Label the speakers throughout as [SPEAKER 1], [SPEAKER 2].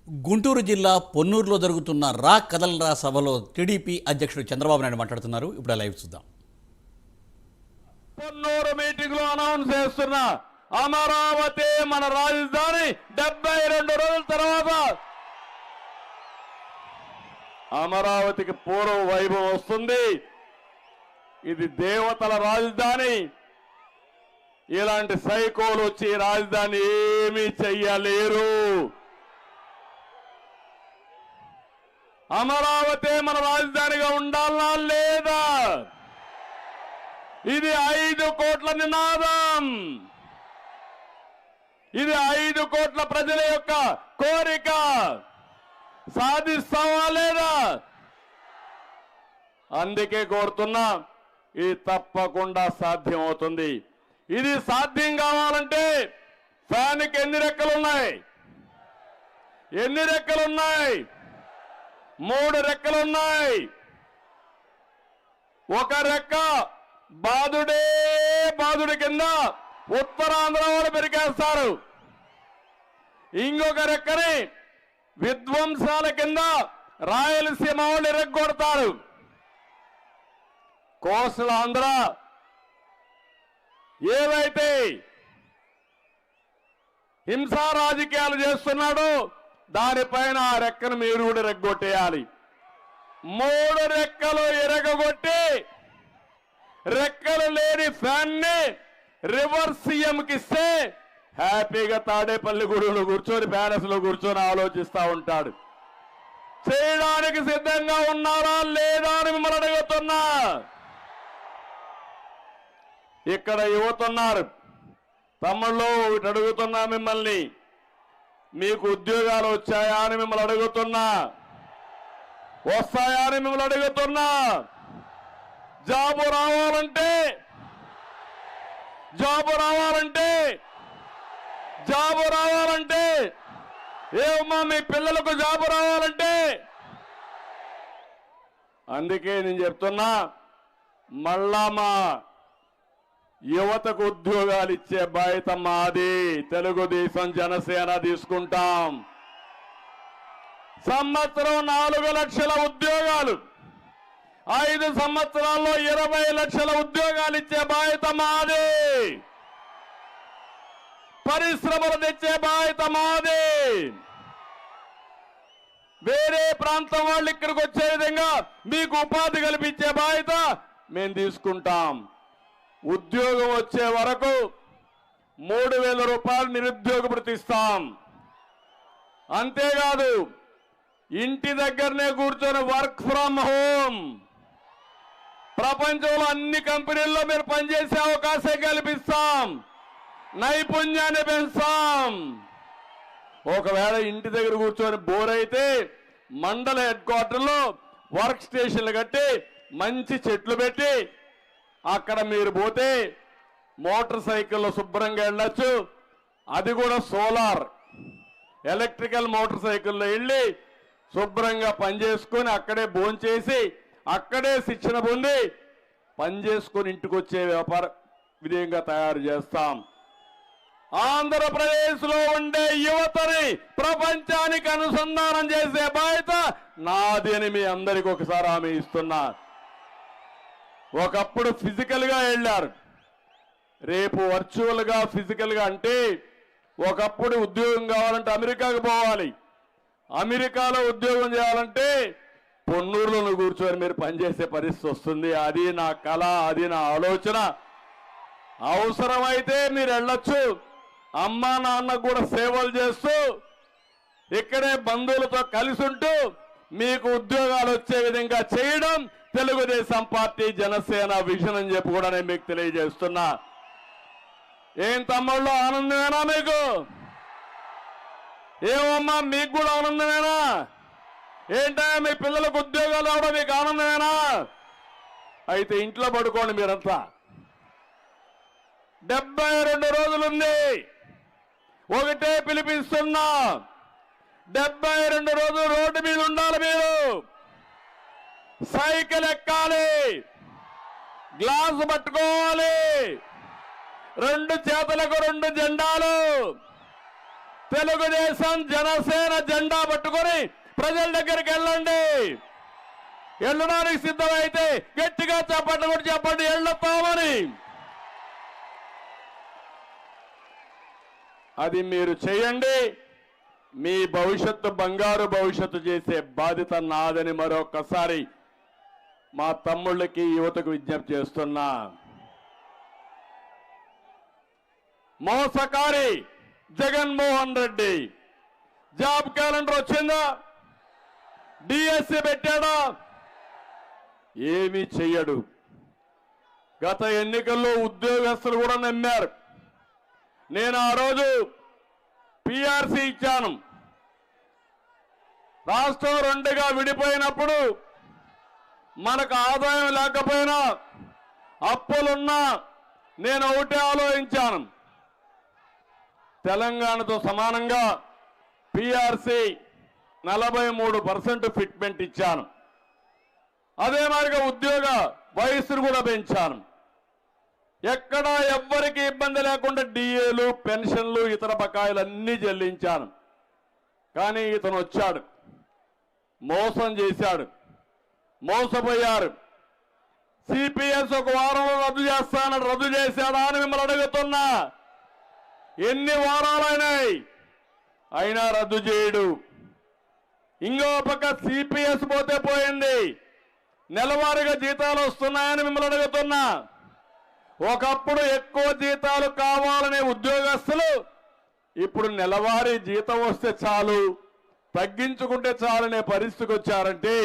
[SPEAKER 1] గుంటూరు జిల్లా పొన్నూరులో జరుగుతున్న రా కదలరా సభలో టీడీపీ అధ్యక్షుడు చంద్రబాబు నాయుడు మాట్లాడుతున్నారు. ఇప్పుడు లైవ్ చూద్దాం.
[SPEAKER 2] పొన్నూరు మీటింగ్ లో అనౌన్స్ చేస్తున్నా, అమరావతి మన రాజధాని 72 రోజుల తర్వాత అమరావతికి పూర్వ వైభవం వస్తుంది. ఇది దేవతల రాజధాని. ఇలాంటి సైకోలు వచ్చి రాజధాని ఏమీ చెయ్యలేరు. అమరావతి మన రాజధానిగా ఉండాలా లేదా? ఇది 5 కోట్ల నినాదం. ఇది 5 కోట్ల ప్రజల యొక్క కోరిక. సాధిస్తావా లేదా? అందుకే కోరుతున్నా, ఇది తప్పకుండా సాధ్యం అవుతుంది. ఇది సాధ్యం కావాలంటే ఫ్యాన్కి ఎన్ని రెక్కలున్నాయి? ఎన్ని రెక్కలున్నాయి? 3 రెక్కలున్నాయి. ఒక రెక్క బాదుడి కింద ఉత్తరాంధ్ర వాళ్ళు పెరికేస్తారు. ఇంకొక రెక్కని విధ్వంసాల కింద రాయలసీమ వాళ్ళు ఎరగొడతారు. కోస్టల్ ఆంధ్ర ఏవైతే హింసా రాజకీయాలు చేస్తున్నాడో దానిపైన ఆ రెక్కను మీరు కూడా ఎరగొట్టేయాలి. 3 రెక్కలు ఎరగొట్టి రెక్కలు లేని ఫ్యాన్ ని రివర్స్ సీఎంకి ఇస్తే హ్యాపీగా తాడేపల్లిగూడెంలో కూర్చొని ప్యాలెస్ లో కూర్చొని ఆలోచిస్తా ఉంటాడు. చేయడానికి సిద్ధంగా ఉన్నారా లేదా అని మిమ్మల్ని అడుగుతున్నా. ఇక్కడ యువతున్నారు, తమ్ముళ్ళు ఇటు అడుగుతున్నా మిమ్మల్ని, మీకు ఉద్యోగాలు వచ్చాయా అని మిమ్మల్ని అడుగుతున్నా, వస్తాయా అని మిమ్మల్ని అడుగుతున్నా. జాబు రావాలంటే ఏమమ్మా మీ పిల్లలకు జాబు రావాలంటే? అందుకే నేను చెప్తున్నా, మళ్ళా మా యువతకు ఉద్యోగాలు ఇచ్చే బాధ్యత మాది. తెలుగుదేశం జనసేన తీసుకుంటాం. సంవత్సరం 4 లక్షల ఉద్యోగాలు, 5 సంవత్సరాల్లో 20 లక్షల ఉద్యోగాలు ఇచ్చే బాధ్యత మాది. పరిశ్రమలు తెచ్చే బాధ్యత మాది. వేరే ప్రాంతం వాళ్ళు ఇక్కడికి వచ్చే విధంగా మీకు ఉపాధి కల్పించే బాధ్యత మేము తీసుకుంటాం. ఉద్యోగం వచ్చే వరకు 3,000 రూపాయలు నిరుద్యోగ భృతి ఇస్తాం. అంతేకాదు, ఇంటి దగ్గరనే కూర్చొని వర్క్ ఫ్రమ్ హోమ్, ప్రపంచంలో అన్ని కంపెనీల్లో మీరు పనిచేసే అవకాశం కల్పిస్తాం. నైపుణ్యాన్ని పెంచుతాం. ఒకవేళ ఇంటి దగ్గర కూర్చొని బోర్ అయితే మండల హెడ్ క్వార్టర్లో వర్క్ స్టేషన్లు కట్టి మంచి చెట్లు పెట్టి అక్కడ మీరు పోతే మోటార్ సైకిల్లో శుభ్రంగా వెళ్ళొచ్చు. అది కూడా సోలార్ ఎలక్ట్రికల్ మోటార్ సైకిల్లో వెళ్ళి శుభ్రంగా పనిచేసుకొని అక్కడే భోంచేసి అక్కడే శిక్షణ పొంది పనిచేసుకొని ఇంటికి వచ్చే వ్యాపార విధంగా తయారు చేస్తాం. ఆంధ్రప్రదేశ్లో ఉండే యువతని ప్రపంచానికి అనుసంధానం చేసే బాధ్యత నాది అని మీ అందరికీ ఒకసారి హామీ ఇస్తున్నా. ఒకప్పుడు ఫిజికల్ గా వెళ్ళారు, రేపు వర్చువల్ గా ఫిజికల్ గా. అంటే ఒకప్పుడు ఉద్యోగం కావాలంటే అమెరికాకు పోవాలి, అమెరికాలో ఉద్యోగం చేయాలంటే పొన్నూరులో కూర్చొని మీరు పనిచేసే పరిస్థితి వస్తుంది. అది నా కళ, అది నా ఆలోచన. అవసరమైతే మీరు వెళ్ళొచ్చు, అమ్మా నాన్నకు కూడా సేవలు చేస్తూ ఇక్కడే బంధువులతో కలిసి ఉంటూ మీకు ఉద్యోగాలు వచ్చే విధంగా చేయడం తెలుగుదేశం పార్టీ జనసేన విజన్ అని చెప్పి కూడా నేను మీకు తెలియజేస్తున్నా. ఏం తమ్ముళ్ళు, ఆనందమేనా మీకు? ఏమమ్మా మీకు కూడా ఆనందమేనా? ఏంటా మీ పిల్లలకు ఉద్యోగాలు రావడం మీకు ఆనందమేనా? అయితే ఇంట్లో పడుకోండి మీరంతా. 72 రోజులుంది. ఒకటే పిలిపిస్తున్నా, 72 రోజులు రోడ్డు మీద ఉండాలి. మీరు సైకిల్ ఎక్కాలి, గ్లాసు పట్టుకోవాలి, 2 చేతులకు 2 జెండాలు, తెలుగుదేశం జనసేన జెండా పట్టుకొని ప్రజల దగ్గరికి వెళ్ళండి. వెళ్ళడానికి సిద్ధమైతే గట్టిగా చెప్పండి, కూడా చెప్పండి, వెళ్ళొస్తామని. అది మీరు చేయండి. మీ భవిష్యత్తు బంగారు భవిష్యత్తు చేసే బాధ్యత నాదని మరొకసారి మా తమ్ముళ్ళకి యువతకు విజ్ఞప్తి చేస్తున్నా. మోసకారి జగన్మోహన్ రెడ్డి జాబ్ క్యాలెండర్ వచ్చిందా? డిఎస్సి పెట్టాడా? ఏమీ చెయ్యడు. గత ఎన్నికల్లో ఉద్యోగస్తులు కూడా నమ్మారు. నేను ఆ రోజు పిఆర్సీ ఇచ్చాను. రాష్ట్రం రెండుగా విడిపోయినప్పుడు మనకు ఆదాయం లేకపోయినా అప్పులున్నా నేను ఒకటే ఆలోచించాను, తెలంగాణతో సమానంగా పిఆర్సీ 43% ఫిట్మెంట్ ఇచ్చాను. అదే మాదిరిగా ఉద్యోగ వయస్సును కూడా పెంచాను. ఎక్కడా ఎవ్వరికి ఇబ్బంది లేకుండా డిఏలు, పెన్షన్లు, ఇతర బకాయిలు అన్నీ చెల్లించాను. కానీ ఇతను వచ్చాడు, మోసం చేశాడు, మోసపోయారు. సిపిఎస్ ఒక వారంలో రద్దు చేస్తానని రద్దు చేశాడా అని మిమ్మల్ని అడుగుతున్నా. ఎన్ని వారాలైనాయి అయినా రద్దు చేయడు. ఇంకో పక్క సిపిఎస్ పోతే పోయింది, నెలవారీగా జీతాలు వస్తున్నాయని మిమ్మల్ని అడుగుతున్నా. ఒకప్పుడు ఎక్కువ జీతాలు కావాలనే ఉద్యోగస్తులు ఇప్పుడు నెలవారీ జీతం వస్తే చాలు, తగ్గించుకుంటే చాలనే పరిస్థితికి వచ్చారంటే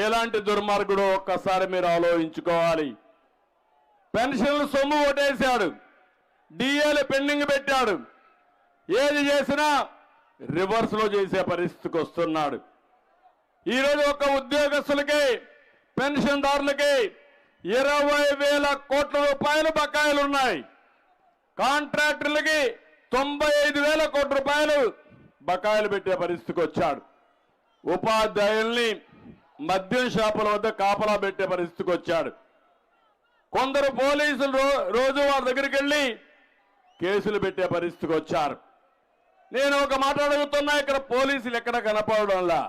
[SPEAKER 2] ఎలాంటి దుర్మార్గుడో ఒక్కసారి మీరు ఆలోచించుకోవాలి. పెన్షన్లు సొమ్ము కొట్టేశాడు, డిఏలు పెండింగ్ పెట్టాడు. ఏది చేసినా రివర్స్ లో చేసే పరిస్థితికి వస్తున్నాడు. ఈరోజు ఒక ఉద్యోగస్తులకి, పెన్షన్దారులకి 20,000 కోట్ల రూపాయలు బకాయిలు ఉన్నాయి. కాంట్రాక్టర్లకి 95,000 కోట్ల రూపాయలు బకాయిలు పెట్టే పరిస్థితికి వచ్చాడు. ఉపాధ్యాయుల్ని మద్యం షాపుల వద్ద కాపలా పెట్టే పరిస్థితికి వచ్చాడు. కొందరు పోలీసులు రోజు వారి దగ్గరికి వెళ్ళి కేసులు పెట్టే పరిస్థితికి వచ్చారు. నేను ఒక మాట అడుగుతున్నా, ఇక్కడ పోలీసులు ఎక్కడ కనపడడంలా,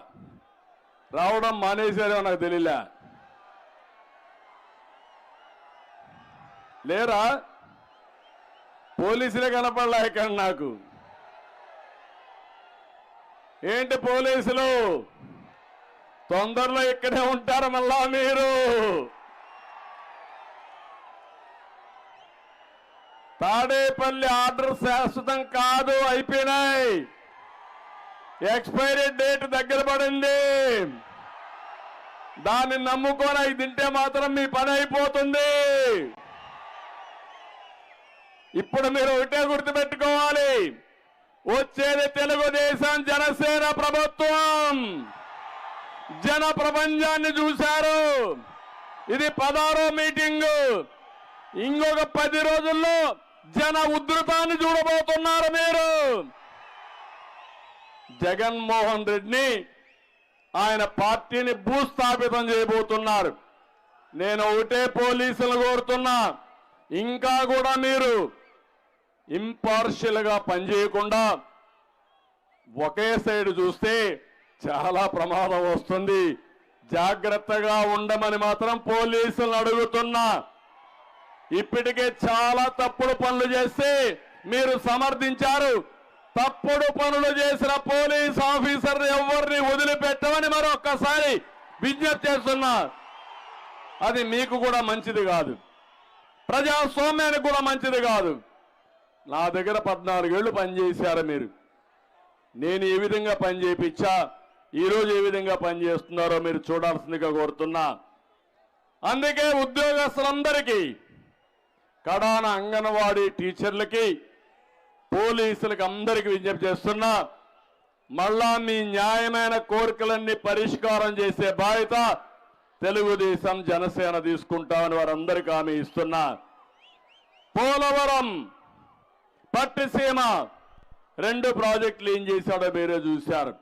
[SPEAKER 2] రావడం మానేశారో నాకు తెలియలే. లేరా? పోలీసులే కనపడలే ఇక్కడ నాకు. ఏంటి పోలీసులు తొందరలో ఇక్కడే ఉంటారు మళ్ళా మీరు? తాడేపల్లి ఆర్డర్ శాశ్వతం కాదు, అయిపోయినాయి. ఎక్స్పైరీ డేట్ దగ్గర పడింది. దాన్ని నమ్ముకొని అవి తింటే మాత్రం మీ పని అయిపోతుంది. ఇప్పుడు మీరు ఒకటే గుర్తుపెట్టుకోవాలి, వచ్చేది తెలుగుదేశం జనసేన ప్రభుత్వం. జన ప్రపంచాన్ని చూశారు. ఇది 16వ మీటింగు. ఇంకొక 10 రోజుల్లో జన ఉధృతాన్ని చూడబోతున్నారు మీరు. జగన్మోహన్ రెడ్డిని, ఆయన పార్టీని భూస్థాపితం చేయబోతున్నారు. నేను ఒకటే పోలీసులు కోరుతున్నా, ఇంకా కూడా మీరు ఇంపార్షియల్ గా పనిచేయకుండా ఒకే సైడ్ చూస్తే చాలా ప్రమాదం వస్తుంది. జాగ్రత్తగా ఉండమని మాత్రం పోలీసులను అడుగుతున్నా. ఇప్పటికే చాలా తప్పుడు పనులు చేస్తే మీరు సమర్థించారు. తప్పుడు పనులు చేసిన పోలీస్ ఆఫీసర్ ఎవరిని వదిలిపెట్టమని మరొక్కసారి విజ్ఞప్తి చేస్తున్నా. అది మీకు కూడా మంచిది కాదు, ప్రజాస్వామ్యానికి కూడా మంచిది కాదు. నా దగ్గర 14 ఏళ్లు పనిచేశారు మీరు. నేను ఏ విధంగా పని చేయించా, ఈరోజు ఏ విధంగా పనిచేస్తున్నారో మీరు చూడాల్సిందిగా కోరుతున్నా. అందుకే ఉద్యోగస్తులందరికీ, కడాన అంగన్వాడీ టీచర్లకి, పోలీసులకి అందరికీ విజ్ఞప్తి చేస్తున్నా, మళ్ళా మీ న్యాయమైన కోరికలన్నీ పరిష్కారం చేసే బాధ్యత తెలుగుదేశం జనసేన తీసుకుంటామని వారందరికీ హామీ ఇస్తున్నా. పోలవరం, పట్టిసీమ 2 ప్రాజెక్టులు ఏం చేశాడో మీరే చూశారు.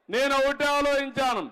[SPEAKER 2] నేను ఒకటే ఆలోచించాను,